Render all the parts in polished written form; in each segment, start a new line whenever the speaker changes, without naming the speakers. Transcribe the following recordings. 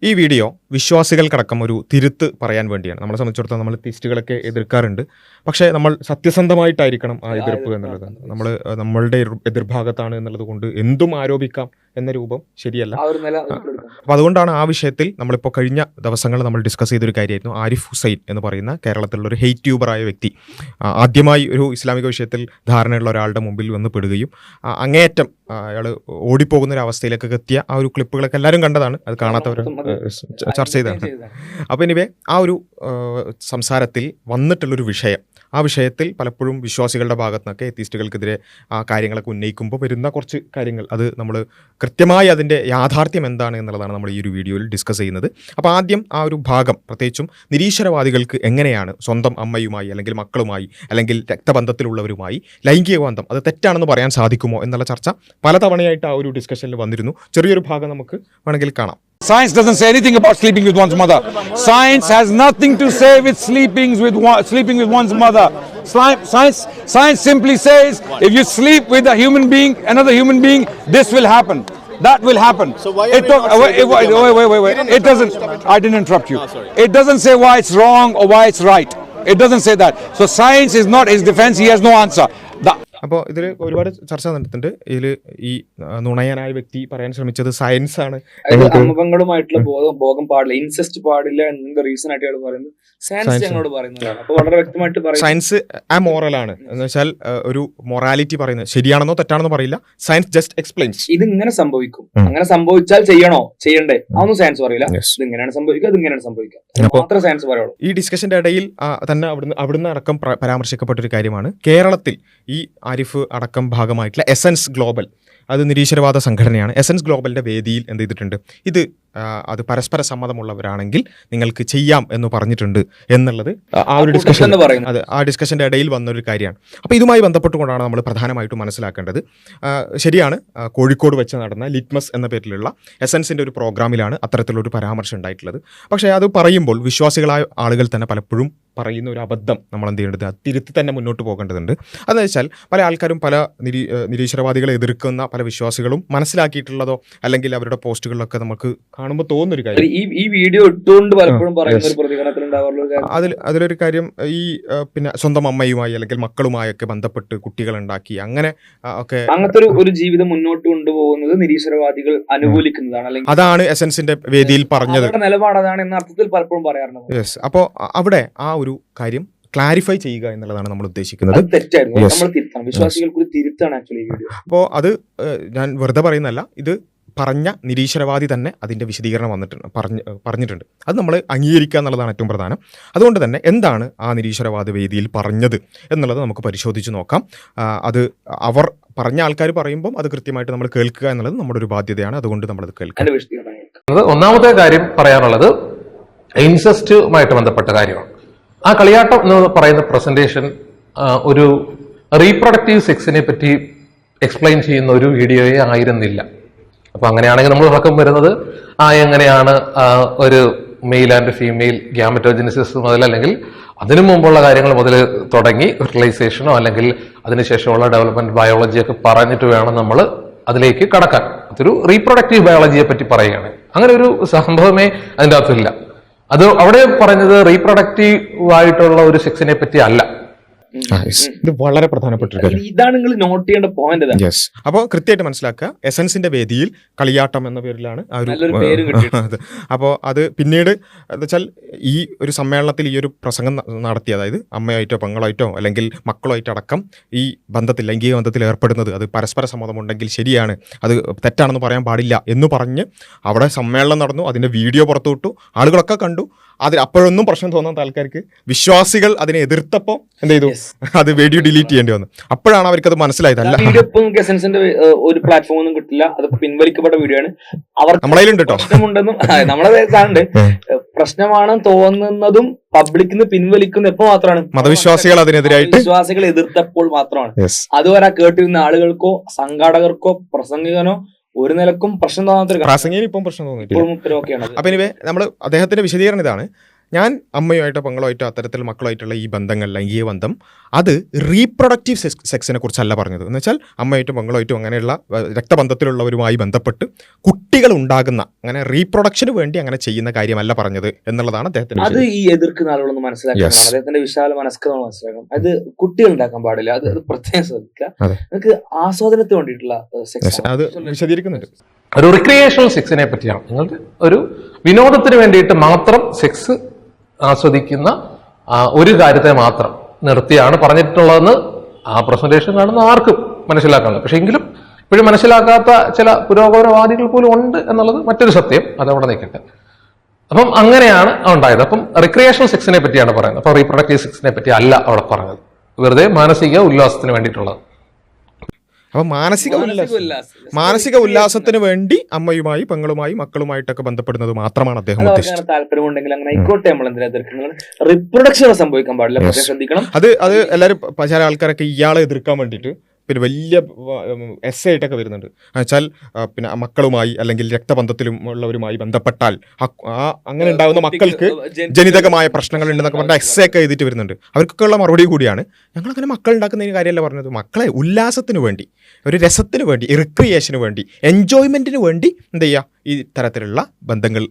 ഈ വീഡിയോ വിശ്വാസികൾക്കടക്കം ഒരു തിരുത്ത് പറയാൻ വേണ്ടിയാണ്. നമ്മളെ സംബന്ധിച്ചിടത്തോളം നമ്മൾ തിസ്റ്റുകളൊക്കെ എതിർക്കാറുണ്ട്. പക്ഷേ നമ്മൾ സത്യസന്ധമായിട്ടായിരിക്കണം ആ എതിർപ്പ് എന്നുള്ളത്. നമ്മളുടെ എതിർഭാഗത്താണ് എന്നുള്ളത് കൊണ്ട് എന്തും ആരോപിക്കാം എന്ന രൂപം ശരിയല്ല. അപ്പോൾ അതുകൊണ്ടാണ് ആ വിഷയത്തിൽ നമ്മളിപ്പോൾ കഴിഞ്ഞ ദിവസങ്ങൾ നമ്മൾ ഡിസ്കസ് ചെയ്തൊരു കാര്യമായിരുന്നു. ആരിഫ് ഹുസൈൻ എന്ന് പറയുന്ന കേരളത്തിലുള്ള ഒരു ഹെയ്റ്റ് ട്യൂബറായ വ്യക്തി ആദ്യമായി ഒരു ഇസ്ലാമിക വിഷയത്തിൽ ധാരണയുള്ള ഒരാളുടെ മുമ്പിൽ വന്ന് പെടുകയും അങ്ങേയറ്റം അയാൾ ഓടിപ്പോകുന്ന ഒരു അവസ്ഥയിലേക്കൊക്കെ എത്തിയ ആ ഒരു ക്ലിപ്പുകളൊക്കെ എല്ലാവരും കണ്ടതാണ്. അത് കാണാത്തവർ ചർച്ച ചെയ്തതാണ്. അപ്പോൾ എനിവേ ആ ഒരു സംസാരത്തിൽ വന്നിട്ടുള്ളൊരു വിഷയം, ആ വിഷയത്തിൽ പലപ്പോഴും വിശ്വാസികളുടെ ഭാഗത്തു നിന്നൊക്കെ എത്തീസ്റ്റുകൾക്കെതിരെ ആ കാര്യങ്ങളൊക്കെ ഉന്നയിക്കുമ്പോൾ വരുന്ന കുറച്ച് കാര്യങ്ങൾ, അത് നമ്മൾ കൃത്യമായി അതിൻ്റെ യാഥാർത്ഥ്യം എന്താണ് എന്നുള്ളതാണ് നമ്മൾ ഈ ഒരു വീഡിയോയിൽ ഡിസ്കസ് ചെയ്യുന്നത്. അപ്പോൾ ആദ്യം ആ ഒരു ഭാഗം, പ്രത്യേകിച്ചും നിരീശ്വരവാദികൾക്ക് എങ്ങനെയാണ് സ്വന്തം അമ്മയുമായി അല്ലെങ്കിൽ മക്കളുമായി അല്ലെങ്കിൽ രക്തബന്ധത്തിലുള്ളവരുമായി ലൈംഗിക ബന്ധം അത് തെറ്റാണെന്ന് പറയാൻ സാധിക്കുമോ എന്നുള്ള ചർച്ച പലതവണയായിട്ട് ആ ഒരു ഡിസ്കഷനിൽ വന്നിരുന്നു. ചെറിയൊരു ഭാഗം നമുക്ക് വേണമെങ്കിൽ കാണാം.
Science doesn't say anything about sleeping with one's mother. Science has nothing to say with sleeping with one's mother. Science simply says if you sleep with a human being, another human being, this will happen. That will happen.
So why
wait. It doesn't. I didn't interrupt you. It doesn't say why it's wrong or why it's right. It doesn't say that. So science is not his defense. He has no answer.
അപ്പോൾ ഇതിൽ ഒരുപാട് ചർച്ച നടന്നിട്ടുണ്ട്. ഇതിൽ ഈ നുണയനായ വ്യക്തി പറയാൻ ശ്രമിച്ചത് സയൻസ് ആണ്,
അമ്മപങ്ങളുമായിട്ടുള്ള ഭോഗം പാടില്ല, ഇൻസെസ്റ്റ് പാടില്ല എന്നതിന്റെ റീസൺ ആയിട്ട് പറയുന്നത് സയൻസ് ഞങ്ങളോട് പറയുന്നതാണ്. അപ്പോൾ വളരെ വ്യക്തമായിട്ട് പറയും
സയൻസ് അമോറൽ ആണ് എന്ന് വെച്ചാൽ ഒരു മൊറാലിറ്റി പറയുന്നത് ശരിയാണെന്നോ തെറ്റാണെന്നോ പറയില്ല. സയൻസ് ജസ്റ്റ് എക്സ്പ്ലെയിൻസ്
ഇത് ഇങ്ങനെ സംഭവിക്കും, അങ്ങനെ സംഭവിച്ചാൽ ചെയ്യണ്ടേ അതൊന്നും സയൻസ് പറയില്ല. ഇത് ഇങ്ങനെയാണ് സംഭവിക്കുക, ഇത് ഇങ്ങനെയാണ് സംഭവിക്കുക, മാത്രമേ സയൻസ് പറയുള്ളൂ.
ഈ ഡിസ്കഷന്റെ ഇടയിൽ തന്നെ അവിടുന്ന് അടക്കം പരാമർശിക്കപ്പെട്ടൊരു കാര്യമാണ് കേരളത്തിൽ ഈ ആരിഫ് അടക്കം ഭാഗമായിട്ടുള്ള എസൻസ് ഗ്ലോബൽ, അത് നിരീശ്വരവാദ സംഘടനയാണ്. എസൻസ് ഗ്ലോബലിന്റെ വേദിയിൽ എന്ത് ചെയ്തിട്ടുണ്ട്, ഇത് അത് പരസ്പര സമ്മതമുള്ളവരാണെങ്കിൽ നിങ്ങൾക്ക് ചെയ്യാം എന്ന് പറഞ്ഞിട്ടുണ്ട് എന്നുള്ളത് ആ ഒരു ഡിസ്കഷൻ, അത് ആ ഡിസ്കഷന്റെ ഇടയിൽ വന്നൊരു കാര്യമാണ്. അപ്പോൾ ഇതുമായി ബന്ധപ്പെട്ടുകൊണ്ടാണ് നമ്മൾ പ്രധാനമായിട്ടും മനസ്സിലാക്കേണ്ടത്. ശരിയാണ്, കോഴിക്കോട് വെച്ച് നടന്ന ലിറ്റ്മസ് എന്ന പേരിലുള്ള എസൻസിന്റെ ഒരു പ്രോഗ്രാമിലാണ് അത്തരത്തിലൊരു പരാമർശം ഉണ്ടായിട്ടുള്ളത്. പക്ഷേ അത് പറയുമ്പോൾ വിശ്വാസികളായ ആളുകൾ തന്നെ പലപ്പോഴും പറയുന്ന ഒരു അബദ്ധം നമ്മൾ എന്ത് ചെയ്യേണ്ടത്, തിരുത്തി തന്നെ മുന്നോട്ട് പോകേണ്ടതുണ്ട്. അതെന്ന് വെച്ചാൽ പല ആൾക്കാരും പല നിരീശ്വരവാദികളെ എതിർക്കുന്ന പല വിശ്വാസികളും മനസ്സിലാക്കിയിട്ടുള്ളതോ അല്ലെങ്കിൽ അവരുടെ പോസ്റ്റുകളിലൊക്കെ നമുക്ക് കാണുമ്പോൾ തോന്നുന്നൊരു കാര്യം,
ഈ വീഡിയോ ഇട്ടുകൊണ്ട് പലപ്പോഴും പറയുന്ന ഒരു പ്രതികരണത്തിൽ
അതിലൊരു കാര്യം, ഈ പിന്നെ സ്വന്തം അമ്മയുമായി അല്ലെങ്കിൽ മക്കളുമായൊക്കെ ബന്ധപ്പെട്ട് കുട്ടികൾ ഉണ്ടാക്കി അങ്ങനെ ഒക്കെ
അങ്ങനത്തെ ഒരു ജീവിതം മുന്നോട്ട് കൊണ്ടുപോകുന്നത് നിരീശ്വരവാദികൾ അനുകൂലിക്കുന്നതാണ്, അല്ലെങ്കിൽ
അതാണ് എസൻസിന്റെ വേദിയിൽ പറഞ്ഞത്,
നിലപാടാണ് എന്ന അർത്ഥത്തിൽ പലപ്പോഴും പറയാറുണ്ട്.
യെസ്. അപ്പോൾ അവിടെ ആ ഒരു കാര്യം ക്ലാരിഫൈ ചെയ്യുക എന്നുള്ളതാണ് നമ്മൾ ഉദ്ദേശിക്കുന്നത്. അപ്പോൾ അത് ഞാൻ വെറുതെ പറയുന്നതല്ല, ഇത് പറഞ്ഞ നിരീശ്വരവാദി തന്നെ അതിൻ്റെ വിശദീകരണം പറഞ്ഞിട്ടുണ്ട്. അത് നമ്മൾ അംഗീകരിക്കുക എന്നുള്ളതാണ് ഏറ്റവും പ്രധാനം. അതുകൊണ്ട് തന്നെ എന്താണ് ആ നിരീശ്വരവാദ വേദിയിൽ പറഞ്ഞത് എന്നുള്ളത് നമുക്ക് പരിശോധിച്ച് നോക്കാം. അത് അവർ പറഞ്ഞ ആൾക്കാർ പറയുമ്പം അത് കൃത്യമായിട്ട് നമ്മൾ കേൾക്കുക എന്നുള്ളത് നമ്മുടെ ഒരു ബാധ്യതയാണ്. അതുകൊണ്ട് നമ്മളത് കേൾക്കുക.
ഒന്നാമത്തെ കാര്യം പറയാനുള്ളത് ഇൻസെസ്റ്റുമായിട്ട് ബന്ധപ്പെട്ട കാര്യമാണ്. ആ കളിയാട്ടം എന്ന് പറയുന്ന പ്രസന്റേഷൻ ഒരു റീപ്രൊഡക്റ്റീവ് സെക്സിനെ പറ്റി എക്സ്പ്ലെയിൻ ചെയ്യുന്ന ഒരു വീഡിയോയെ ആയിരുന്നില്ല. അപ്പൊ അങ്ങനെയാണെങ്കിൽ നമ്മൾ ഉറക്കം വരുന്നത് എങ്ങനെയാണ് ഒരു മെയിൽ ആൻഡ് ഫീമെയിൽ ഗ്യാമറ്റോജനിസിസ് മുതൽ അല്ലെങ്കിൽ അതിനു മുമ്പുള്ള കാര്യങ്ങൾ മുതൽ തുടങ്ങി ഫെർട്ടിലൈസേഷനോ അല്ലെങ്കിൽ അതിനുശേഷമുള്ള ഡെവലപ്മെന്റ് ബയോളജിയൊക്കെ പറഞ്ഞിട്ട് വേണം നമ്മൾ അതിലേക്ക് കടക്കാൻ. അതൊരു റീപ്രൊഡക്റ്റീവ് ബയോളജിയെ പറ്റി പറയുകയാണ്. അങ്ങനെ ഒരു സംഭവമേ അതിൻ്റെ അകത്തില്ല. അത് അവിടെ പറഞ്ഞത് റീപ്രൊഡക്റ്റീവ് ആയിട്ടുള്ള ഒരു സെക്സിനെ പറ്റി അല്ല.
ഇത് വളരെ പ്രധാനപ്പെട്ട ഒരു കാര്യം.
ഇതാണ് നിങ്ങൾ നോട്ട് ചെയ്യേണ്ട പോയിന്റ്.
യെസ്. അപ്പോൾ കൃത്യമായിട്ട് മനസ്സിലാക്കുക, എസൻസിന്റെ വേദിയിൽ കളിയാട്ടം എന്ന പേരിലാണ് ആ ഒരു അപ്പോൾ അത് പിന്നീട് എന്താ വെച്ചാൽ ഈ ഒരു സമ്മേളനത്തിൽ ഈ ഒരു പ്രസംഗം നടത്തി, അതായത് അമ്മയായിട്ടോ പെങ്ങളായിട്ടോ അല്ലെങ്കിൽ മക്കളായിട്ടോ അടക്കം ഈ ബന്ധത്തിൽ ലൈംഗിക ബന്ധത്തിൽ ഏർപ്പെടുന്നത് അത് പരസ്പര സമ്മതമുണ്ടെങ്കിൽ ശരിയാണ്, അത് തെറ്റാണെന്ന് പറയാൻ പാടില്ല എന്ന് പറഞ്ഞ് അവിടെ സമ്മേളനം നടന്നു. അതിന്റെ വീഡിയോ പുറത്തുവിട്ടു, ആളുകളൊക്കെ കണ്ടു. അതിൽ അപ്പോഴൊന്നും പ്രശ്നം തോന്നാത്ത ആൾക്കാർക്ക് വിശ്വാസികൾ അതിനെ എതിർത്തപ്പോൾ എന്ത് ചെയ്തു, അത് വീഡിയോ ഡിലീറ്റ് ചെയ്യേണ്ടി വന്നു. അപ്പോഴാണ് അവർക്ക് അത് മനസ്സിലായത്. അല്ല,
ഒരു പ്ലാറ്റ്ഫോമൊന്നും കിട്ടില്ല, അത് പിൻവലിക്കപ്പെട്ട വീഡിയോ ആണ്. അവർ
നമ്മളതിലുണ്ട് കേട്ടോ,
പ്രശ്നമുണ്ടെന്നും നമ്മളെ കാണുന്നുണ്ട്. പ്രശ്നമാണെന്ന് തോന്നുന്നതും പബ്ലിക്കിന് പിൻവലിക്കുന്ന എപ്പോ മാത്രമാണ്
മതവിശ്വാസികൾ അതിനെതിരായിട്ട്
വിശ്വാസികൾ എതിർത്തപ്പോൾ മാത്രമാണ്. അതുവരെ കേട്ടിരുന്ന ആളുകൾക്കോ സംഘാടകർക്കോ പ്രസംഗികനോ ഒരു നിലക്കും പ്രശ്നം തോന്നാത്ത
പ്രസംഗിന് ഇപ്പം പ്രശ്നം തോന്നിയിട്ടില്ല. അപ്പൊ ഇനിവേ നമ്മൾ അദ്ദേഹത്തിന്റെ വിശദീകരണം ഇതാണ്. ഞാൻ അമ്മയുമായിട്ടോ പെങ്ങളുമായിട്ടോ അത്തരത്തിൽ മക്കളുമായിട്ടുള്ള ഈ ബന്ധങ്ങൾ, ലൈംഗിക ബന്ധം, അത് റീപ്രൊഡക്റ്റീവ് സെക്സിനെ കുറിച്ചല്ല പറഞ്ഞത്. എന്ന് വെച്ചാൽ അമ്മയായിട്ടും പെങ്ങളുമായിട്ടും അങ്ങനെയുള്ള രക്തബന്ധത്തിലുള്ളവരുമായി ബന്ധപ്പെട്ട് കുട്ടികൾ ഉണ്ടാകുന്ന, അങ്ങനെ റീപ്രൊഡക്ഷന് വേണ്ടി അങ്ങനെ ചെയ്യുന്ന കാര്യമല്ല പറഞ്ഞത് എന്നുള്ളതാണ് അദ്ദേഹത്തിന്.
അത് ഈ എതിർക്കുന്ന ആളുകളൊന്ന് മനസ്സിലാക്കണം, അദ്ദേഹത്തിന്റെ വിശാല മനസ്കത മനസ്സിലാക്കണം. അത് കുട്ടികൾ ഉണ്ടാക്കാൻ പാടില്ല, അത് പ്രത്യേകം ശ്രദ്ധിക്കുക. നിങ്ങൾക്ക് ആസ്വാദനത്തിന് വേണ്ടിയിട്ടുള്ള സെക്സ്
അത് വിശദീകരിക്കുന്നുണ്ട്.
ഒരു റിക്രിയേഷണൽ സെക്സിനെ പറ്റിയാണ്, നിങ്ങളുടെ ഒരു വിനോദത്തിന് വേണ്ടിയിട്ട് മാത്രം സെക്സ് ആസ്വദിക്കുന്ന ഒരു കാര്യത്തെ മാത്രം നിർത്തിയാണ് പറഞ്ഞിട്ടുള്ളതെന്ന് ആ പ്രസന്റേഷൻ കാണുന്ന ആർക്കും മനസ്സിലാക്കാനുള്ളത്. പക്ഷെ എങ്കിലും ഇപ്പോഴും മനസ്സിലാക്കാത്ത ചില പുരോഗമനവാദികൾ പോലും ഉണ്ട് എന്നുള്ളത് മറ്റൊരു സത്യം, അതവിടെ നിൽക്കട്ടെ. അപ്പം അങ്ങനെയാണ് ഉണ്ടായത്. അപ്പം റിക്രിയേഷണൽ സെക്സിനെ പറ്റിയാണ് പറയുന്നത്, അപ്പൊ റീപ്രൊഡക്റ്റീവ് സെക്സിനെ പറ്റി അല്ല അവിടെ പറഞ്ഞത്, വെറുതെ മാനസിക ഉല്ലാസത്തിന് വേണ്ടിയിട്ടുള്ളത്.
അപ്പൊ മാനസിക ഉല്ലാസത്തിന് വേണ്ടി അമ്മയുമായി പെങ്ങളുമായി മക്കളുമായിട്ടൊക്കെ ബന്ധപ്പെടുന്നത് മാത്രമാണ് അദ്ദേഹം ഉദ്ദേശിച്ചത്.
താല്പര്യമുണ്ടെങ്കിൽ അങ്ങനെ ആയിക്കോട്ടെ, നമ്മൾ എന്തിനാ എതിർക്കുന്നത്? റിപ്രൊഡക്ഷൻ സംഭവിക്കാൻ പാടില്ല, ശ്രദ്ധിക്കണം.
അത് എല്ലാവരും ചില ആൾക്കാരൊക്കെ ഇയാളെ എതിർക്കാൻ വേണ്ടിയിട്ട് പിന്നെ വലിയ എസ് ആയിട്ടൊക്കെ വരുന്നുണ്ട്. എന്നുവെച്ചാൽ പിന്നെ മക്കളുമായി അല്ലെങ്കിൽ രക്തബന്ധത്തിലും ഉള്ളവരുമായി ബന്ധപ്പെട്ടാൽ അങ്ങനെ ഉണ്ടാകുന്ന മക്കൾക്ക് ജനിതകമായ പ്രശ്നങ്ങൾ ഉണ്ടെന്നൊക്കെ പറഞ്ഞാൽ എസ് ഒക്കെ എഴുതിയിട്ട് വരുന്നുണ്ട്. അവർക്കൊക്കെ ഉള്ള മറുപടി കൂടിയാണ്, ഞങ്ങളങ്ങനെ മക്കൾ ഉണ്ടാക്കുന്നതിന് കാര്യമല്ല പറഞ്ഞത്. മക്കളെ ഉല്ലാസത്തിന് വേണ്ടി, ഒരു രസത്തിന് വേണ്ടി, റിക്രിയേഷന് വേണ്ടി, എൻജോയ്മെന്റിന് വേണ്ടി എന്ത് ചെയ്യുക, ഈ തരത്തിലുള്ള ബന്ധങ്ങൾ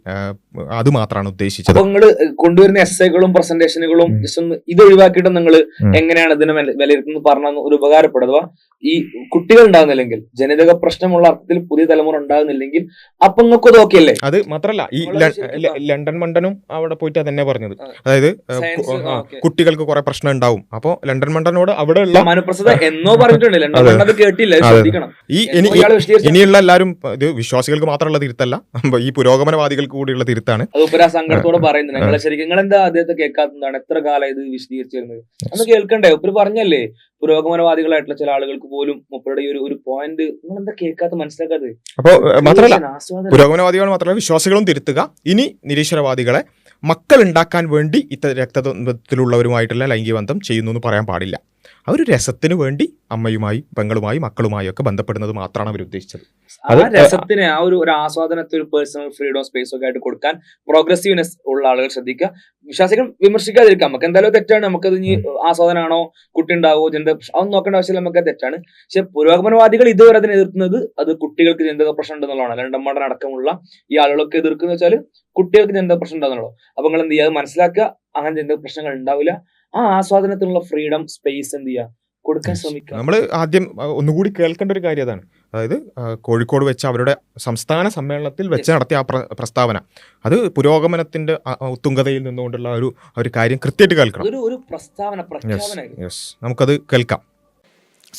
അത് മാത്രമാണ് ഉദ്ദേശിച്ചത്.
നിങ്ങൾ കൊണ്ടുവരുന്ന എസ്സേകളും പ്രസന്റേഷനുകളും ഇത് ഒഴിവാക്കിയിട്ട് നിങ്ങൾ എങ്ങനെയാണ് ഇതിനെ വിലയിരുത്തുന്നത് പറഞ്ഞ ഒരു ഉപകാരപ്പെടുക. ഈ കുട്ടികൾ ഉണ്ടാകുന്നില്ലെങ്കിൽ, ജനിതക പ്രശ്നമുള്ള അർത്ഥത്തിൽ പുതിയ തലമുറ ഉണ്ടാകുന്നില്ലെങ്കിൽ അപ്പൊ നിങ്ങൾക്ക് അത് ഓക്കെ അല്ലേ?
അത് മാത്രല്ല, ഈ ലണ്ടൻ മണ്ടനും അവിടെ പോയിട്ട് തന്നെ പറഞ്ഞത്, അതായത് കുട്ടികൾക്ക് കുറെ പ്രശ്നം ഉണ്ടാവും. അപ്പൊ ലണ്ടൻ മണ്ടനോട് അവിടെ ഉള്ള
മനുപ്രസത എന്നോ പറഞ്ഞിട്ടുണ്ട്, ലണ്ടൻ മണ്ടൻ അത് കേട്ടില്ല, ശ്രദ്ധിക്കണം.
ഇനിയുള്ള എല്ലാവരും ഇത് വിശ്വാസികൾക്ക് മാത്രമുള്ള തിരുത്തല്ല, ഈ പുരോഗമനവാദികൾക്ക് കൂടിയുള്ള തിരുത്താണ്.
അത് ഉപരാ സങ്കടത്തോടെ പറയുന്നത്. നിങ്ങളെ ശരിക്കും നിങ്ങൾ എന്താ അദ്ദേഹത്തെ കേൾക്കാത്തതാണ്? എത്ര കാലം ഇത് വിശദീകരിച്ചിരുന്നത് അന്ന് കേൾക്കണ്ടേ? ഉപ്പര് പറഞ്ഞല്ലേ, പുരോഗമനവാദികളായിട്ടുള്ള ചില ആളുകൾക്ക് പോലും മുപ്പരുടെ ഒരു പോയിന്റ് നിങ്ങൾ എന്താ കേൾക്കാത്ത, മനസ്സിലാക്കാതെ?
അപ്പൊ മാത്രമല്ല, പുരോഗമനവാദികൾ മാത്രമല്ല വിശ്വാസികളും തിരുത്തുക. ഇനി നിരീശ്വരവാദികളെ മക്കൾ ഉണ്ടാക്കാൻ വേണ്ടി ഇത്തരം രക്തബന്ധത്തിലുള്ളവരുമായിട്ടുള്ള ലൈംഗിക ബന്ധം ചെയ്യുന്നു എന്ന് പറയാൻ പാടില്ല. അവർ രസത്തിന് വേണ്ടി അമ്മയുമായി പെങ്ങളുമായി മക്കളുമായി ഒക്കെ ബന്ധപ്പെടുന്നത് മാത്രമാണ് അവർ ഉദ്ദേശിച്ചത്.
രസത്തിന് ആ ഒരു ആസ്വാദനത്തെ ഒരു പേഴ്സണൽ ഫ്രീഡം സ്പേസ് ഒക്കെ ആയിട്ട് കൊടുക്കാൻ പ്രോഗ്രസീവ്നെസ് ഉള്ള ആളുകൾ ശ്രദ്ധിക്കുക. വിശ്വാസികൾ വിമർശിക്കാതിരിക്കാം, നമുക്ക് എന്തായാലും തെറ്റാണ്. നമുക്കത് ഇനി ആസ്വാദനമാണോ, കുട്ടി ഉണ്ടാവോ, ജനിതക അതൊന്നും നോക്കേണ്ട ആവശ്യമില്ല, നമുക്ക് തെറ്റാണ്. പക്ഷെ പുരോഗമനവാദികൾ ഇതുവരെ അതിനെ എതിർക്കുന്നത് അത് കുട്ടികൾക്ക് ജനിതക പ്രശ്നം ഉണ്ടെന്നുള്ളതാണ്. ലണ്ടൻ മണ്ടൻ അടക്കമുള്ള ഈ ആളുകളൊക്കെ എതിർക്കുന്ന വെച്ചാൽ കുട്ടികൾക്ക് ജനിതക പ്രശ്നം ഉണ്ടാകുന്നുള്ളൂ. അപ്പൊ നിങ്ങൾ എന്ത് ചെയ്യുക, അത് മനസ്സിലാക്കുക, അങ്ങനെ ജനിതക പ്രശ്നങ്ങൾ ഉണ്ടാവില്ല. ആ ആസ്വാദനത്തിനുള്ള ഫ്രീഡം സ്പേസ് എന്ത് ചെയ്യുക, കൊടുക്കാൻ ശ്രമിക്കുക.
നമ്മൾ ആദ്യം ഒന്നുകൂടി കേൾക്കേണ്ട ഒരു കാര്യം അതാണ്. അതായത് കോഴിക്കോട് വെച്ച് അവരുടെ സംസ്ഥാന സമ്മേളനത്തിൽ വെച്ച് നടത്തിയ ആ പ്രസ്താവന, അത് പുരോഗമനത്തിന്റെ ഉത്തുംഗതയിൽ നിന്നുകൊണ്ടുള്ള ഒരു കാര്യം കൃത്യമായിട്ട് കേൾക്കണം.
ഒരു പ്രസ്താവന.
നമുക്കത് കേൾക്കാം.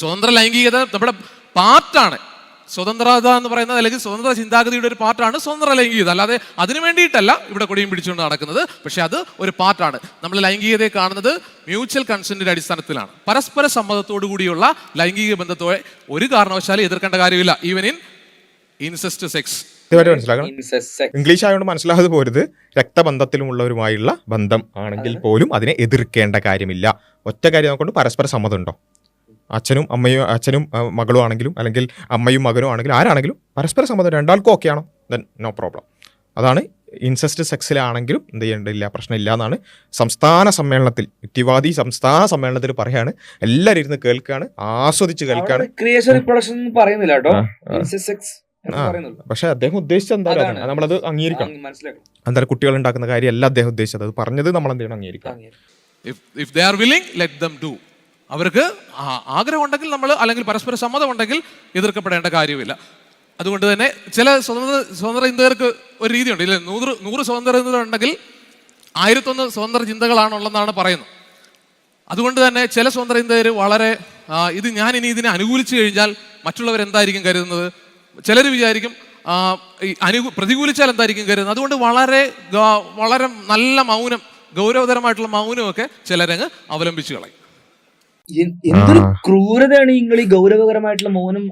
സ്വതന്ത്ര ലൈംഗികത നമ്മുടെ പാർട്ടാണ്. സ്വതന്ത്രത എന്ന് പറയുന്നത്, അല്ലെങ്കിൽ സ്വതന്ത്ര ചിന്താഗതിയുടെ ഒരു പാർട്ടാണ് സ്വതന്ത്ര ലൈംഗികത. അല്ലാതെ അതിനു വേണ്ടിയിട്ടല്ല ഇവിടെ കൊടിയും പിടിച്ചുകൊണ്ട് നടക്കുന്നത്. പക്ഷെ അത് ഒരു പാർട്ടാണ്. നമ്മൾ ലൈംഗികതയെ കാണുന്നത് മ്യൂച്വൽ കൺസെന്റിന്റെ അടിസ്ഥാനത്തിലാണ്. പരസ്പര സമ്മതത്തോടു കൂടിയുള്ള ലൈംഗിക ബന്ധത്തോടെ ഒരു കാരണവശാലും എതിർക്കേണ്ട കാര്യമില്ല, ഈവൻ ഇൻ ഇൻസെസ്റ്റ് സെക്സ്.
മനസ്സിലാക്കണം, ഇംഗ്ലീഷ് ആയതുകൊണ്ട് മനസ്സിലാകാതെ പോരുത്. രക്തബന്ധത്തിലുമുള്ളവരുമായുള്ള ബന്ധം ആണെങ്കിൽ പോലും അതിനെ എതിർക്കേണ്ട കാര്യമില്ല. ഒറ്റ കാര്യം നോക്കൊണ്ട് പരസ്പര സമ്മതം ഉണ്ടോ, അച്ഛനും മകളും ആണെങ്കിലും അല്ലെങ്കിൽ അമ്മയും മകനും ആണെങ്കിലും ആരാണെങ്കിലും പരസ്പര സമ്മതം രണ്ടാൾക്കും ഓക്കെ ആണോ, ദെൻ നോ പ്രോബ്ലം. അതാണ് ഇൻസെസ്റ്റ് സെക്സിലാണെങ്കിലും എന്ത് ചെയ്യേണ്ടില്ല, പ്രശ്നമില്ല എന്നാണ് സംസ്ഥാന സമ്മേളനത്തിൽ, യുക്തിവാദി സംസ്ഥാന സമ്മേളനത്തിൽ പറയാണ്. എല്ലാവരും ഇരുന്ന് കേൾക്കുകയാണ്, ആസ്വദിച്ച് കേൾക്കുകയാണ്. പക്ഷെ അദ്ദേഹം ഉദ്ദേശിച്ചത് എന്തായാലും നമ്മളത് അംഗീകരിക്കണം. എന്തായാലും കുട്ടികൾ ഉണ്ടാക്കുന്ന കാര്യമല്ല അദ്ദേഹം ഉദ്ദേശിച്ചത്, അത് പറഞ്ഞത് നമ്മൾ എന്ത് ചെയ്യണം, അംഗീകരിക്കണം.
അവർക്ക് ആഗ്രഹമുണ്ടെങ്കിൽ നമ്മൾ, അല്ലെങ്കിൽ പരസ്പര സമ്മതം ഉണ്ടെങ്കിൽ എതിർക്കപ്പെടേണ്ട കാര്യമില്ല. അതുകൊണ്ട് തന്നെ ചില സ്വതന്ത്ര ചിന്തകർക്ക് ഒരു രീതിയുണ്ട്, ഇല്ലേ? 100 സ്വതന്ത്ര ചിന്തകളുണ്ടെങ്കിൽ 1001 സ്വതന്ത്ര ചിന്തകളാണുള്ളതെന്നാണ് പറയുന്നത്. അതുകൊണ്ട് തന്നെ ചില സ്വതന്ത്ര ചിന്തകർ വളരെ ഇത് ഞാൻ ഇനി ഇതിനെ അനുകൂലിച്ചു കഴിഞ്ഞാൽ മറ്റുള്ളവരെന്തായിരിക്കും കരുതുന്നത്, ചിലർ വിചാരിക്കും പ്രതികൂലിച്ചാൽ എന്തായിരിക്കും കരുതുന്നത്. അതുകൊണ്ട് വളരെ നല്ല മൗനം, ഗൗരവതരമായിട്ടുള്ള മൗനമൊക്കെ ചിലരങ്ങ് അവലംബിച്ചു കളയും.
എന്തൊരു ക്രൂരതയാണ് നിങ്ങൾ ഈ ഗൗരവകരമായിട്ടുള്ള മൗനം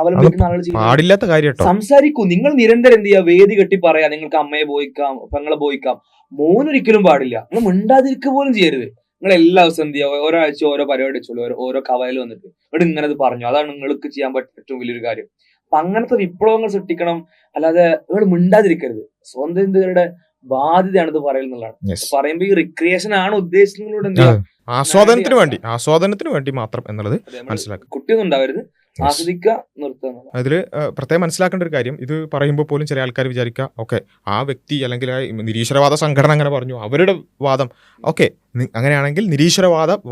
അവലംബിക്കുന്ന ആളുകൾ
പാടില്ലാത്ത കാര്യം.
സംസാരിക്കൂ, നിങ്ങൾ നിരന്തരം എന്ത് ചെയ്യുക, വേദി കെട്ടി പറയാ നിങ്ങൾക്ക് അമ്മയെ ബോയിക്കാം, പെങ്ങളെ ബോയിക്കാം. മൗനൊരിക്കലും പാടില്ല. നിങ്ങൾ മിണ്ടാതിരിക്കുക പോലും ചെയ്യരുത്. നിങ്ങൾ എല്ലാ ദിവസവും എന്ത് ചെയ്യുക, ഒരാഴ്ച ഓരോ പരിപാടി വെച്ചോളൂ, ഓരോ കവലയിൽ വന്നിട്ട് ഇവിടെ ഇങ്ങനെ പറഞ്ഞു. അതാണ് നിങ്ങൾക്ക് ചെയ്യാൻ പറ്റുന്ന ഏറ്റവും വലിയൊരു കാര്യം. അപ്പൊ അങ്ങനത്തെ വിപ്ലവങ്ങൾ സൃഷ്ടിക്കണം, അല്ലാതെ നിങ്ങൾ മിണ്ടാതിരിക്കരുത്. സ്വന്തം ഇന്ത്യയുടെ ബാധ്യതയാണ് ഇത് പറയുന്നതാണ്.
Yes.
പറയുമ്പോ ഈ റിക്രിയേഷൻ ആണ് ഉദ്ദേശിക്കുന്നതിലൂടെ എന്ത് ചെയ്യാം?
ആസ്വാദനത്തിന് വേണ്ടി മാത്രം എന്നുള്ളത്
അതെ, നമ്മള്
മനസ്സിലാക്കുക.
കുട്ടിയൊന്നും ഉണ്ടാവരുത്, ആസ്വദിക്കുക, നിർത്തുക എന്നുള്ളത്.
അതിൽ പ്രത്യേകം മനസ്സിലാക്കേണ്ട ഒരു കാര്യം, ഇത് പറയുമ്പോൾ പോലും ചില ആൾക്കാർ വിചാരിക്കുക ഓക്കെ ആ വ്യക്തി അല്ലെങ്കിൽ ആ നിരീശ്വരവാദ സംഘടന അങ്ങനെ പറഞ്ഞു, അവരുടെ വാദം ഓക്കെ അങ്ങനെയാണെങ്കിൽ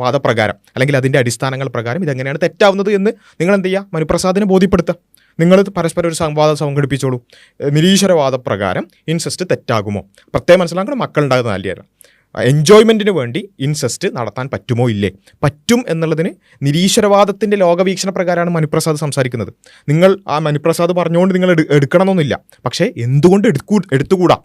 വാദപ്രകാരം അല്ലെങ്കിൽ അതിൻ്റെ അടിസ്ഥാനങ്ങൾ പ്രകാരം ഇതെങ്ങനെയാണ് തെറ്റാവുന്നത് എന്ന് നിങ്ങൾ എന്ത് ചെയ്യുക, മനുപ്രസാദിനെ ബോധ്യപ്പെടുത്തുക. നിങ്ങൾ പരസ്പരം ഒരു സംവാദം സംഘടിപ്പിച്ചോളൂ. നിരീശ്വരവാദ പ്രകാരം ഇൻസെസ്റ്റ് തെറ്റാകുമോ? പ്രത്യേകം മനസ്സിലാക്കണം, മക്കളുണ്ടാകുന്ന നല്ലതാണ്. എൻജോയ്മെൻറ്റിന് വേണ്ടി ഇൻസെസ്റ്റ് നടത്താൻ പറ്റുമോ ഇല്ലേ? പറ്റും എന്നുള്ളതിന് നിരീശ്വരവാദത്തിൻ്റെ ലോകവീക്ഷണ പ്രകാരമാണ് മനുപ്രസാദ് സംസാരിക്കുന്നത്. നിങ്ങൾ ആ മനുപ്രസാദ് പറഞ്ഞുകൊണ്ട് നിങ്ങൾ എടുക്കണമെന്നില്ല, പക്ഷേ എന്തുകൊണ്ട് എടുത്തുകൂടാ?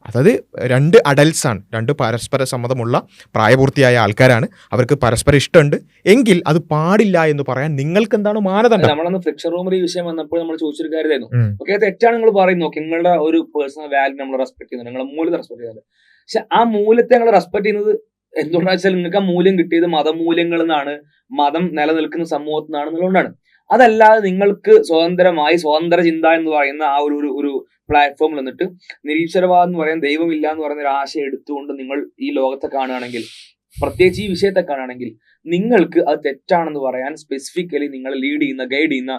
അതായത് 2 അഡൽട്സാണ്, 2 പരസ്പര സമ്മതമുള്ള പ്രായപൂർത്തിയായ ആൾക്കാരാണ്, അവർക്ക് പരസ്പരം ഇഷ്ടമുണ്ട് എങ്കിൽ അത് പാടില്ല എന്ന് പറയാൻ നിങ്ങൾക്ക് എന്താണ് മാനദണ്ഡം?
നമ്മളന്ന് ഫിക്ഷൻ റൂമിൽ ഈ വിഷയം വന്നപ്പോൾ നമ്മൾ ചോദിച്ചൊരു കാര്യമായിരുന്നു, ഓക്കെ തെറ്റാണ് നിങ്ങൾ പറയുന്നു, നിങ്ങളുടെ ഒരു പേഴ്സണൽ വാല്യൂ നമ്മൾ റെസ്പെക്ട് ചെയ്യുന്നത്, നിങ്ങളുടെ മൂല്യത്തെ റെസ്പെക്ട് ചെയ്യുന്നത്. പക്ഷെ ആ മൂല്യത്തെ ഞങ്ങൾ റെസ്പെക്ട് ചെയ്യുന്നത് എന്തുകൊണ്ടാണെന്ന് വെച്ചാൽ നിങ്ങൾക്ക് ആ മൂല്യം കിട്ടിയത് മതമൂല്യങ്ങളിൽ നിന്നാണ്, മതം നിലനിൽക്കുന്ന സമൂഹത്തിൽ നിന്നാണ് എന്നുള്ളതുകൊണ്ടാണ്. അതല്ലാതെ നിങ്ങൾക്ക് സ്വതന്ത്രമായി സ്വതന്ത്ര ചിന്ത എന്ന് പറയുന്ന ആ ഒരു പ്ലാറ്റ്ഫോമിൽ നിന്നിട്ട് നിരീശ്വരവാദം എന്ന് പറയുന്ന ദൈവമില്ല എന്ന് പറയുന്ന ഒരു ആശയം എടുത്തുകൊണ്ട് നിങ്ങൾ ഈ ലോകത്തെ കാണുകയാണെങ്കിൽ, പ്രത്യേകിച്ച് ഈ വിഷയത്തെ കാണുകയാണെങ്കിൽ, നിങ്ങൾക്ക് അത് തെറ്റാണെന്ന് പറയാൻ സ്പെസിഫിക്കലി നിങ്ങളെ ലീഡ് ചെയ്യുന്ന ഗൈഡ് ചെയ്യുന്ന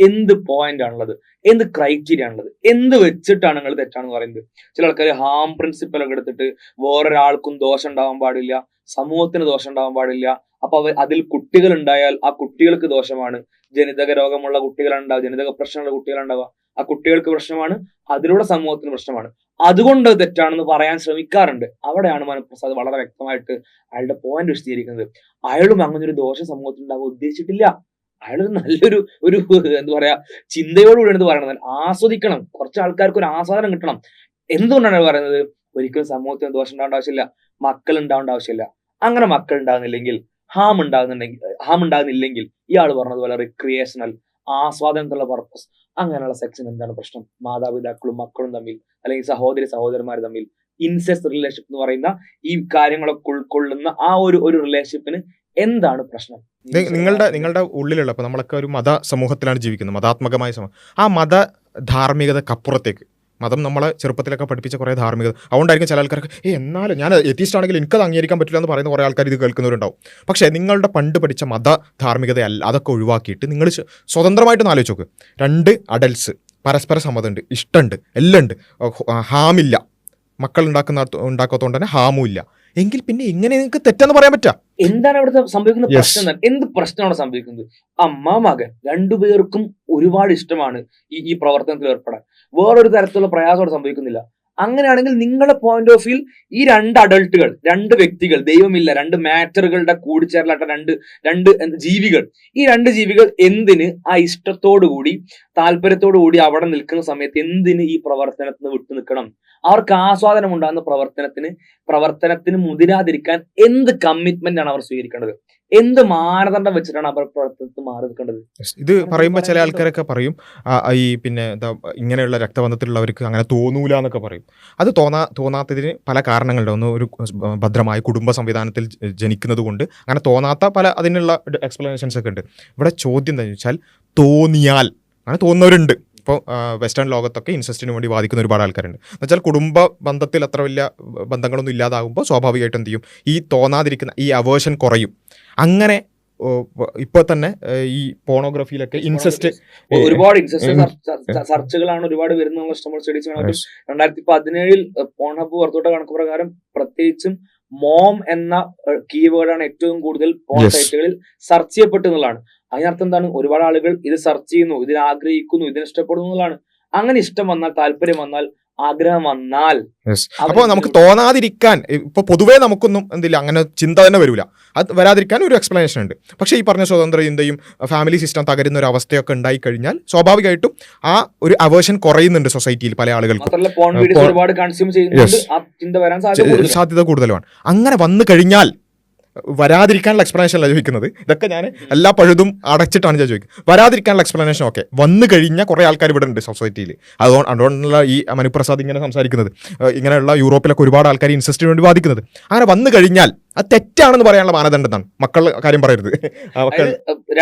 എന്ത് പോയിന്റ് ആണുള്ളത്, എന്ത് ക്രൈറ്റീരിയ ആണുള്ളത്, എന്ത് വെച്ചിട്ടാണ് നിങ്ങൾ തെറ്റാണെന്ന് പറയുന്നത്? ചില ആൾക്കാർ ഹാം പ്രിൻസിപ്പൽ ഒക്കെ എടുത്തിട്ട് വേറൊരാൾക്കും ദോഷം ഉണ്ടാവാൻ പാടില്ല, സമൂഹത്തിന് ദോഷം ഉണ്ടാവാൻ പാടില്ല, അപ്പൊ അതിൽ കുട്ടികൾ ഉണ്ടായാൽ ആ കുട്ടികൾക്ക് ദോഷമാണ്, ജനിതക രോഗമുള്ള കുട്ടികളുണ്ടാവുക, ജനിതക പ്രശ്നമുള്ള കുട്ടികളുണ്ടാവുക, ആ കുട്ടികൾക്ക് പ്രശ്നമാണ്, അതിലൂടെ സമൂഹത്തിന് പ്രശ്നമാണ്, അതുകൊണ്ട് തെറ്റാണെന്ന് പറയാൻ ശ്രമിക്കാറുണ്ട്. അവിടെയാണ് മനുപ്രസാദ് വളരെ വ്യക്തമായിട്ട് അയാളുടെ പോയിന്റ് വിശദീകരിക്കുന്നത്. അയാളും അങ്ങനെ ഒരു ദോഷം സമൂഹത്തിൽ ഉണ്ടാവാൻ ഉദ്ദേശിച്ചിട്ടില്ല. അയാളൊരു നല്ലൊരു എന്താ പറയാ ചിന്തയോടുകൂടിയാണ് ഇത് പറയണത്. ആസ്വദിക്കണം, കുറച്ച് ആൾക്കാർക്ക് ഒരു ആസ്വാദനം കിട്ടണം. എന്തുകൊണ്ടാണ് പറയുന്നത്? ഒരിക്കലും സമൂഹത്തിന് ദോഷം ഉണ്ടാവേണ്ട ആവശ്യമില്ല, മക്കൾ ഉണ്ടാവേണ്ട ആവശ്യമില്ല. അങ്ങനെ മക്കൾ ഉണ്ടാകുന്നില്ലെങ്കിൽ, ഹാം ഉണ്ടാകുന്നില്ലെങ്കിൽ ഇയാൾ പറഞ്ഞതുപോലെ റിക്രിയേഷണൽ ആസ്വാദനത്തിലുള്ള പർപ്പസ്, അങ്ങനെയുള്ള സെക്ഷൻ എന്താണ് പ്രശ്നം? മാതാപിതാക്കളും മക്കളും തമ്മിൽ, അല്ലെങ്കിൽ സഹോദരന്മാർ തമ്മിൽ ഇൻസെസ്റ്റ് റിലേഷൻഷിപ്പ് എന്ന് പറയുന്ന ഈ കാര്യങ്ങളൊക്കെ ഉൾക്കൊള്ളുന്ന ആ ഒരു റിലേഷൻഷിപ്പിന് എന്താണ് പ്രശ്നം?
നിങ്ങളുടെ ഉള്ളിലുള്ള, ഇപ്പൊ നമ്മളൊക്കെ ഒരു മത സമൂഹത്തിലാണ് ജീവിക്കുന്നത്, മതാത്മകമായ സമൂഹം. ആ മത ധാർമ്മികതക്കപ്പുറത്തേക്ക്, മതം നമ്മളെ ചെറുപ്പത്തിലൊക്കെ പഠിപ്പിച്ച കുറേ ധാർമ്മികത, അതുകൊണ്ടായിരിക്കും ചില ആൾക്കാർക്ക് എന്നാലും ഞാൻ എത്തിസ്റ്റ് ആണെങ്കിൽ എനിക്കത് അംഗീകരിക്കാൻ പറ്റില്ല എന്ന് പറയുന്ന കുറേ ആൾക്കാർ ഇത് കേൾക്കുന്നവരുണ്ടാവും. പക്ഷേ നിങ്ങളുടെ പണ്ട് പഠിച്ച മത ധാർമ്മികതയല്ല, അതൊക്കെ ഒഴിവാക്കിയിട്ട് നിങ്ങൾ സ്വതന്ത്രമായിട്ട് ആലോചിച്ച് നോക്ക്. 2 അഡൽട്സ്, പരസ്പര സമ്മതമുണ്ട്, ഇഷ്ടമുണ്ട്, എല്ലാം ഉണ്ട്, ഹാമില്ല, മക്കൾ ഉണ്ടാക്കാത്തതുകൊണ്ട് തന്നെ ഹാമും ഇല്ല, എങ്കിൽ പിന്നെ എങ്ങനെ നിങ്ങൾക്ക് തെറ്റെന്ന് പറയാൻ പറ്റുക?
എന്താണ് അവിടുത്തെ സംഭവിക്കുന്ന പ്രശ്നം? എന്ത് പ്രശ്നമാണ് സംഭവിക്കുന്നത്? അമ്മ മകൻ രണ്ടുപേർക്കും ഒരുപാട് ഇഷ്ടമാണ് ഈ പ്രവർത്തനത്തിൽ ഏർപ്പെടാൻ, വേറൊരു തരത്തിലുള്ള പ്രയാസം അവിടെ സംഭവിക്കുന്നില്ല. അങ്ങനെയാണെങ്കിൽ നിങ്ങളുടെ പോയിന്റ് ഓഫ് വ്യൂ ഈ 2 അഡൾട്ടുകൾ, 2 വ്യക്തികൾ, ദൈവമില്ല, 2 മാറ്ററുകളുടെ കൂടിച്ചേരലാട്ട രണ്ട് ജീവികൾ, ഈ 2 ജീവികൾ എന്തിന് ആ ഇഷ്ടത്തോടു കൂടി താല്പര്യത്തോടു കൂടി അവിടെ നിൽക്കുന്ന സമയത്ത് എന്തിന് ഈ പ്രവർത്തനത്തിന് വിട്ടു നിൽക്കണം? അവർക്ക് ആസ്വാദനം ഉണ്ടാകുന്ന പ്രവർത്തനത്തിന് മുതിരാതിരിക്കാൻ എന്ത് കമ്മിറ്റ്മെന്റ് ആണ് അവർ സ്വീകരിക്കേണ്ടത്? എന്ത് മാനദണ്ഡം വെച്ചിട്ടാണ് അവർ പ്രവർത്തനത്തിൽ മാറി നിൽക്കേണ്ടത്?
ഇത് പറയുമ്പോൾ ചില ആൾക്കാരൊക്കെ പറയും ഈ പിന്നെ ഇങ്ങനെയുള്ള രക്തബന്ധത്തിലുള്ളവർക്ക് അങ്ങനെ തോന്നൂല എന്നൊക്കെ പറയും. അത് തോന്നാത്തതിന് പല കാരണങ്ങളുണ്ട്. ഒന്ന്, ഒരു ഭദ്രമായ കുടുംബ സംവിധാനത്തിൽ ജനിക്കുന്നത് കൊണ്ട് അങ്ങനെ തോന്നാത്ത പല അതിനുള്ള എക്സ്പ്ലനേഷൻസ് ഒക്കെ ഉണ്ട്. ഇവിടെ ചോദ്യം എന്താണെന്ന് വെച്ചാൽ, തോന്നിയാൽ, അങ്ങനെ തോന്നുന്നവരുണ്ട്. ഇപ്പോൾ വെസ്റ്റേൺ ലോകത്തൊക്കെ ഇൻസെസ്റ്റിന് വേണ്ടി വാദിക്കുന്ന ഒരുപാട് ആൾക്കാരുണ്ട്. എന്നുവെച്ചാൽ കുടുംബ ബന്ധത്തിൽ അത്ര വലിയ ബന്ധങ്ങളൊന്നും ഇല്ലാതാകുമ്പോൾ സ്വാഭാവികമായിട്ട് എന്ത് ചെയ്യും, ഈ തോന്നാതിരിക്കുന്ന ഈ അവേർഷൻ കുറയും. അങ്ങനെ ഇപ്പോൾ തന്നെ ഈ പോണോഗ്രഫിയിലൊക്കെ ഇൻസെസ്റ്റ്
ഒരുപാട് സെർച്ചുകളാണ് ഒരുപാട് വരുന്ന ഇഷ്ടംപോലെ സ്റ്റഡീസ്. 2017 പോൺഹബ് പുറത്തോട്ട കണക്ക് പ്രകാരം പ്രത്യേകിച്ചും മോം എന്ന കീവേഡാണ് ഏറ്റവും കൂടുതൽ പോൺ സൈറ്റുകളിൽ സെർച്ച് ചെയ്യപ്പെട്ടു എന്നുള്ളതാണ്. അതിനർത്ഥം എന്താണ്? ഒരുപാട് ആളുകൾ ഇത് സെർച്ച് ചെയ്യുന്നു, ഇതിനെ ആഗ്രഹിക്കുന്നു, ഇതിനെ ഇഷ്ടപ്പെടുന്നു എന്നുള്ളതാണ്. അങ്ങനെ ഇഷ്ടം വന്നാൽ, താല്പര്യം വന്നാൽ, ആഗ്രഹം വന്നാൽ,
അപ്പോൾ നമുക്ക് തോന്നാതിരിക്കാൻ, ഇപ്പൊ പൊതുവേ നമുക്കൊന്നും എന്തില്ല, അങ്ങനെ ചിന്ത തന്നെ വരില്ല. അത് വരാതിരിക്കാൻ ഒരു എക്സ്പ്ലനേഷൻ ഉണ്ട്. പക്ഷേ ഈ പറഞ്ഞ സ്വതന്ത്ര ചിന്തയും ഫാമിലി സിസ്റ്റം തകരുന്ന ഒരു അവസ്ഥയൊക്കെ ഉണ്ടായി കഴിഞ്ഞാൽ സ്വാഭാവികമായിട്ടും ആ ഒരു അവേർഷൻ കുറയുന്നുണ്ട് സൊസൈറ്റിയിൽ പല ആളുകൾക്കും. സാധ്യത കൂടുതലാണ്. അങ്ങനെ വന്നു കഴിഞ്ഞാൽ വരാതിരിക്കാനുള്ള എക്സ്പ്ലനേഷൻ അല്ല ചോദിക്കുന്നത്. ഇതൊക്കെ ഞാൻ എല്ലാ പഴുതും അടച്ചിട്ടാണ് ഞാൻ ചോദിക്കുന്നത്. വരാതിരിക്കാനുള്ള എക്സ്പ്ലനേഷൻ ഓക്കെ, വന്നു കഴിഞ്ഞാൽ കുറേ ആൾക്കാർ ഇവിടെ ഉണ്ട് സൊസൈറ്റിയിൽ. അതുകൊണ്ടുള്ള ഈ മനുപ്രസാദ് ഇങ്ങനെ സംസാരിക്കുന്നത്, ഇങ്ങനെയുള്ള യൂറോപ്പിലൊക്കെ ഒരുപാട് ആൾക്കാർ ഇൻസെസ്റ്റിന് വേണ്ടി വാദിക്കുന്നത്. അങ്ങനെ വന്നു കഴിഞ്ഞാൽ അത് തെറ്റാണെന്ന് പറയാനുള്ള മാനദണ്ഡം എന്താണ്? മക്കളുടെ കാര്യം പറയരുത്.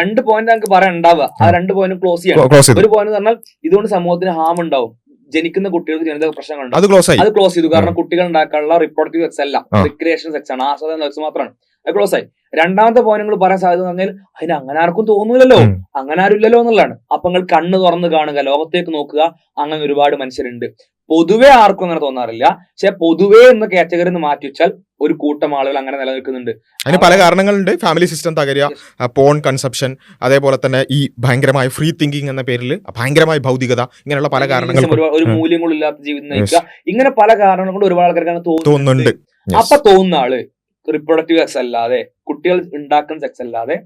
2 പോയിന്റ് നമുക്ക് പറയാൻ ഉണ്ടാവുക. ആ 2 പോയിന്റ് ക്ലോസ് ചെയ്യണം. ഒരു പോയിന്റ് പറഞ്ഞാൽ ഇതുകൊണ്ട് സമൂഹത്തിന് ഹാം ഉണ്ടാവും, ജനിക്കുന്ന കുട്ടികൾക്ക് ജനിതക പ്രശ്നങ്ങളുണ്ട്,
അത് ക്ലോസ് ആയി.
അത് ക്ലോസ് ചെയ്തു. കാരണം കുട്ടികൾ ഉണ്ടാക്കാനുള്ള റിപ്രൊഡക്റ്റീവ് സെക്സ് അല്ല, റിക്രിയേഷൻ സെക്സ് ആണ്, ആസ്വാദന സെക്സ് മാത്രമാണ്. അത് ക്ലോസ് ആയി. രണ്ടാമത്തെ പോയിന്റ് പറയാൻ സാധ്യത പറഞ്ഞാൽ അതിന് അങ്ങനെ ആർക്കും തോന്നൂലല്ലോ, അങ്ങനെ ആരും ഇല്ലല്ലോ എന്നുള്ളതാണ്. അപ്പൊ നിങ്ങൾ കണ്ണ് തുറന്ന് കാണുക, ലോകത്തേക്ക് നോക്കുക, അങ്ങനെ ഒരുപാട് മനുഷ്യരുണ്ട്. പൊതുവെ ആർക്കും അങ്ങനെ തോന്നാറില്ല. പക്ഷെ പൊതുവെ എന്ന കാറ്റഗറി മാറ്റി വെച്ചാൽ ഒരു കൂട്ടം ആളുകൾ അങ്ങനെ നിലനിൽക്കുന്നുണ്ട്.
അതിന് പല കാരണങ്ങളുണ്ട്. ഫാമിലി സിസ്റ്റം തകരുക, പോൺ കൺസപ്ഷൻ, അതേപോലെ തന്നെ ഈ ഭയങ്കരമായ ഫ്രീ തിങ്കിങ് എന്ന പേരിൽ ഭയങ്കരമായ ഭൗതികത, ഇങ്ങനെയുള്ള പല കാരണങ്ങൾ,
ഒരു മൂല്യങ്ങളില്ലാത്ത ജീവിതം നയിക്കുക, ഇങ്ങനെ പല കാരണങ്ങൾ കൊണ്ട് ഒരുപാട് ആൾക്കാർക്ക്
തോന്നുന്നുണ്ട്.
അപ്പൊ തോന്നുന്ന ആള് റിപ്രൊഡക്റ്റീവ് സെക്സ് അല്ലാതെ, കുട്ടികൾ ഉണ്ടാക്കുന്ന സെക്സ് അല്ലാതെ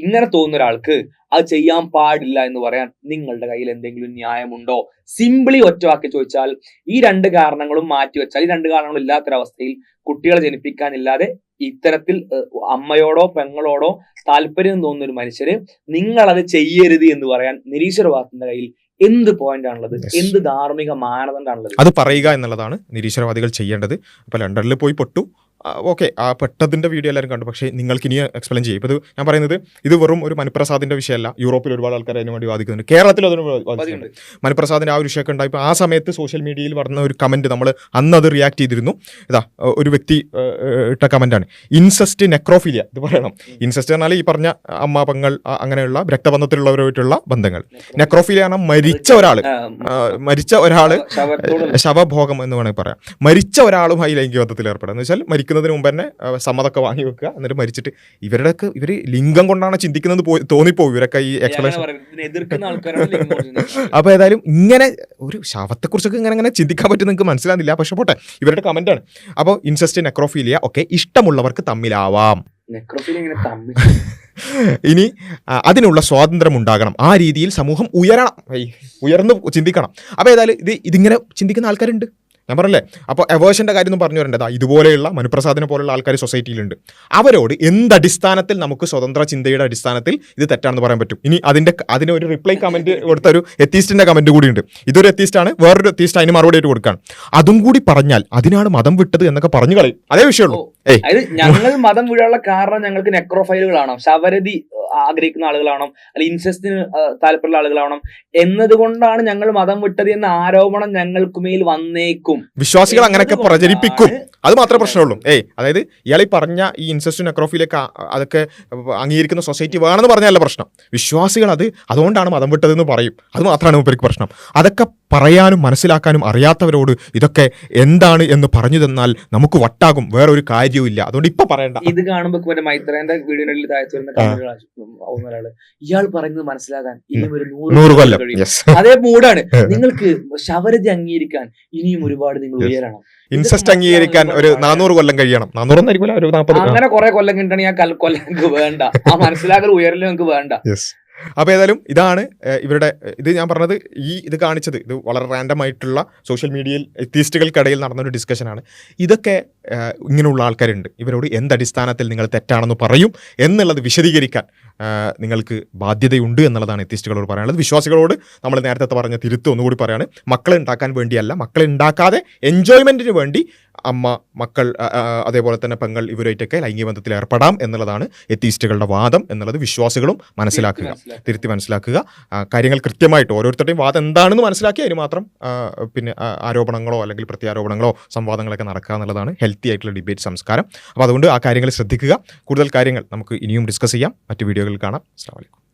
ഇങ്ങനെ തോന്നുന്ന ഒരാൾക്ക് അത് ചെയ്യാൻ പാടില്ല എന്ന് പറയാൻ നിങ്ങളുടെ കയ്യിൽ എന്തെങ്കിലും ന്യായമുണ്ടോ? സിംപിളി ഒറ്റവാക്കി ചോദിച്ചാൽ ഈ രണ്ട് കാരണങ്ങളും മാറ്റി വെച്ചാൽ, ഈ രണ്ട് കാരണങ്ങളും ഇല്ലാത്തൊരവസ്ഥയിൽ കുട്ടികളെ ജനിപ്പിക്കാനില്ലാതെ ഇത്തരത്തിൽ അമ്മയോടോ പെങ്ങളോടോ താല്പര്യം തോന്നുന്ന ഒരു മനുഷ്യര് നിങ്ങളത് ചെയ്യരുത് എന്ന് പറയാൻ നിരീശ്വരവാദത്തിന്റെ കയ്യിൽ എന്ത് പോയിന്റ് ആണുള്ളത്? എന്ത് ധാർമ്മിക മാനദണ്ഡമാണുള്ളത്?
അത് പറയുക എന്നുള്ളതാണ് നിരീശ്വരവാദികൾ ചെയ്യേണ്ടത്. അപ്പൊ ലണ്ടനിൽ പോയി പൊട്ടു, ഓക്കെ, ആ പെട്ടതിന്റെ വീഡിയോ എല്ലാവരും കണ്ടു. പക്ഷേ നിങ്ങൾക്ക് ഇനി എക്സ്പ്ലെയിൻ ചെയ്യും. ഇപ്പൊ ഇത് ഞാൻ പറയുന്നത് ഇത് വെറും ഒരു മനുപ്രസാദിന്റെ വിഷയമല്ല. യൂറോപ്പിൽ ഒരുപാട് ആൾക്കാർ അതിന് വേണ്ടി വാദിക്കുന്നുണ്ട്, കേരളത്തിൽ അതിന് വാദിക്കുന്നുണ്ട്. മനുപ്രസാദിന്റെ ആ ഒരു വിഷയമൊക്കെ ഉണ്ടായപ്പോൾ ആ സമയത്ത് സോഷ്യൽ മീഡിയയിൽ പറഞ്ഞ ഒരു കമന്റ് നമ്മൾ അന്ന് അത് റിയാക്ട് ചെയ്തിരുന്നു. ഇതാ ഒരു വ്യക്തി ഇട്ട കമന്റാണ്, ഇൻസെസ്റ്റ് നെക്രോഫീലിയ. ഇത് പറയണം, ഇൻസെസ്റ്റ് പറഞ്ഞാൽ ഈ പറഞ്ഞ അമ്മ പെങ്ങൾ അങ്ങനെയുള്ള രക്തബന്ധത്തിലുള്ളവരുമായിട്ടുള്ള ബന്ധങ്ങൾ. നെക്രോഫീലിയ ആണ് മരിച്ച ഒരാള് ശവഭോഗം എന്ന് വേണമെങ്കിൽ പറയാം. മരിച്ച ഒരാളുമായി ലൈംഗിക ബന്ധത്തിൽ ഏർപ്പെടുക എന്ന് വെച്ചാൽ മരിക്കുന്നതിന് മുമ്പ് തന്നെ സമ്മതമൊക്കെ വാങ്ങി വെക്കുക, എന്നിട്ട് മരിച്ചിട്ട് ഇവര് ലിംഗം കൊണ്ടാണ് ചിന്തിക്കുന്നത് തോന്നിപ്പോവും ഇവരൊക്കെ ഈ എക്സ്പ്ലനേഷൻ. അപ്പൊ ഏതായാലും ഇങ്ങനെ ഒരു ശവത്തെക്കുറിച്ചൊക്കെ ഇങ്ങനെ ചിന്തിക്കാൻ പറ്റും നിങ്ങൾക്ക് മനസ്സിലാകുന്നില്ല. പക്ഷെ പോട്ടെ, ഇവരുടെ കമന്റാണ്. അപ്പോൾ ഇൻസെസ്റ്റ് നെക്രോഫീലിയ ഒക്കെ ഇഷ്ടമുള്ളവർക്ക് തമ്മിലാവാം. ഇനി അതിനുള്ള സ്വാതന്ത്ര്യം ഉണ്ടാകണം, ആ രീതിയിൽ സമൂഹം ഉയർന്ന് ചിന്തിക്കണം. അപ്പോൾ ഏതായാലും ഇതിങ്ങനെ ചിന്തിക്കുന്ന ആൾക്കാരുണ്ട്, ഞാൻ പറഞ്ഞല്ലേ. അപ്പോൾ എവേർഷൻ്റെ കാര്യം ഒന്നും പറഞ്ഞു വരേണ്ടതാ. ഇതുപോലെയുള്ള മനുപ്രസാദിനെ പോലുള്ള ആൾക്കാർ സൊസൈറ്റിയിലുണ്ട്. അവരോട് എന്തടിസ്ഥാനത്തിൽ നമുക്ക് സ്വതന്ത്ര ചിന്തയുടെ അടിസ്ഥാനത്തിൽ ഇത് തെറ്റാണെന്ന് പറയാൻ പറ്റും? ഇനി അതിന് ഒരു റിപ്ലൈ കമന്റ് കൊടുത്ത ഒരു എത്തീസ്റ്റിന്റെ കമന്റ് കൂടിയുണ്ട്. ഇതൊരു എത്തീസ്റ്റാണ്, വേറൊരു എത്തീസ്റ്റ് അതിന് മറുപടി ആയിട്ട് കൊടുക്കുകയാണ്. അതും കൂടി പറഞ്ഞാൽ അതിനാണ് മതം വിട്ടത് എന്നൊക്കെ പറഞ്ഞു കളയും. അതേ വിഷയമുള്ളൂ.
ഞങ്ങൾ മതം വിടാനുള്ള കാരണം ഞങ്ങൾക്ക് നെക്രോഫൈലുകളാണോ, ശവരതി ആഗ്രഹിക്കുന്ന ആളുകളാണോ, അല്ലെങ്കിൽ ഇൻസെസ്റ്റിന് താല്പര്യമുള്ള ആളുകളാണോ എന്നതുകൊണ്ടാണ് ഞങ്ങൾ മതം വിട്ടത് എന്ന ആരോപണം ഞങ്ങൾക്ക് മേൽ വന്നേക്കും.
വിശ്വാസികൾ അങ്ങനെയൊക്കെ പ്രചരിപ്പിക്കും, അത് മാത്രമേ പ്രശ്നമുള്ളൂ. അതായത് ഇയാൾ ഈ പറഞ്ഞ ഈ ഇൻസെസ്റ്റ് നെക്രോഫിലൊക്കെ അതൊക്കെ അംഗീകരിക്കുന്ന സൊസൈറ്റി വേണമെന്ന് പറഞ്ഞല്ല പ്രശ്നം. വിശ്വാസികൾ അതുകൊണ്ടാണ് മതം വിട്ടതെന്ന് പറയും, അത് മാത്രമാണ് ഇവർക്ക് പ്രശ്നം. അതൊക്കെ പറയാനും മനസ്സിലാക്കാനും അറിയാത്തവരോട് ഇതൊക്കെ എന്താണ് എന്ന് പറഞ്ഞു തന്നാൽ നമുക്ക് വട്ടാകും, വേറൊരു കാര്യവും ഇല്ല. അതുകൊണ്ട് ഇപ്പൊ പറയണ്ട.
ഇത് കാണുമ്പോൾ മൈത്രേന്റെ വീഡിയോയിൽ താഴ്ത്തു വരുന്ന ഒരാള് ഇയാൾ പറയുന്നത് മനസ്സിലാക്കാൻ ഇനിയും ഒരു 100 കൊല്ലം അതേ മൂടാണ്. നിങ്ങൾക്ക് ശവരതി അംഗീകരിക്കാൻ ഇനിയും ഒരുപാട് നിങ്ങൾ ഉയരണം.
ഇൻസെസ്റ്റ് അംഗീകരിക്കാൻ ഒരു 400 കൊല്ലം കഴിയണം. 400 ഒരു 40.
അങ്ങനെ കുറെ കൊല്ലം കിട്ടണ കൊല്ലം നിങ്ങൾക്ക് വേണ്ട, ആ മനസ്സിലാക്കൽ ഉയരലും നിങ്ങൾക്ക് വേണ്ട.
അപ്പോൾ ഏതായാലും ഇതാണ് ഇവരുടെ ഇത് ഞാൻ പറഞ്ഞത്. ഇത് കാണിച്ചത് ഇത് വളരെ റാൻഡം ആയിട്ടുള്ള സോഷ്യൽ മീഡിയയിൽ എത്തീസ്റ്റുകൾക്കിടയിൽ നടന്നൊരു ഡിസ്കഷനാണ്. ഇതൊക്കെ ഇങ്ങനെയുള്ള ആൾക്കാരുണ്ട്, ഇവരോട് എന്തടിസ്ഥാനത്തിൽ നിങ്ങൾ തെറ്റാണെന്ന് പറയും എന്നുള്ളത് വിശദീകരിക്കാൻ നിങ്ങൾക്ക് ബാധ്യതയുണ്ട് എന്നുള്ളതാണ് എത്തീസ്റ്റുകളോട് പറയാനുള്ളത്. വിശ്വാസികളോട് നമ്മൾ നേരത്തെ പറഞ്ഞ തിരുത്ത് ഒന്നുകൂടി പറയാണ്, മക്കളെ ഉണ്ടാക്കാൻ വേണ്ടിയല്ല, മക്കളെ ഉണ്ടാക്കാതെ എൻജോയ്മെൻറ്റിന് വേണ്ടി അമ്മ, മക്കൾ, അതേപോലെ തന്നെ പെങ്ങൾ ഇവരായിട്ടൊക്കെ ലൈംഗിക ബന്ധത്തിൽ ഏർപ്പെടാം എന്നുള്ളതാണ് എത്തീസ്റ്റുകളുടെ വാദം എന്നുള്ളത് വിശ്വാസികളും തിരുത്തി മനസ്സിലാക്കുക. കാര്യങ്ങൾ കൃത്യമായിട്ട് ഓരോരുത്തരുടെയും വാദം എന്താണെന്ന് മനസ്സിലാക്കി അതിന് മാത്രം പിന്നെ ആരോപണങ്ങളോ അല്ലെങ്കിൽ പ്രത്യാരോപണങ്ങളോ സംവാദങ്ങളൊക്കെ നടക്കുക എന്നുള്ളതാണ് ഹെൽത്തി ആയിട്ടുള്ള ഡിബേറ്റ് സംസ്കാരം. അപ്പോൾ അതുകൊണ്ട് ആ കാര്യങ്ങൾ ശ്രദ്ധിക്കുക. കൂടുതൽ കാര്യങ്ങൾ നമുക്ക് ഇനിയും ഡിസ്കസ് ചെയ്യാം, മറ്റു വീഡിയോകളിൽ കാണാം. അസ്സലാമു അലൈക്കും.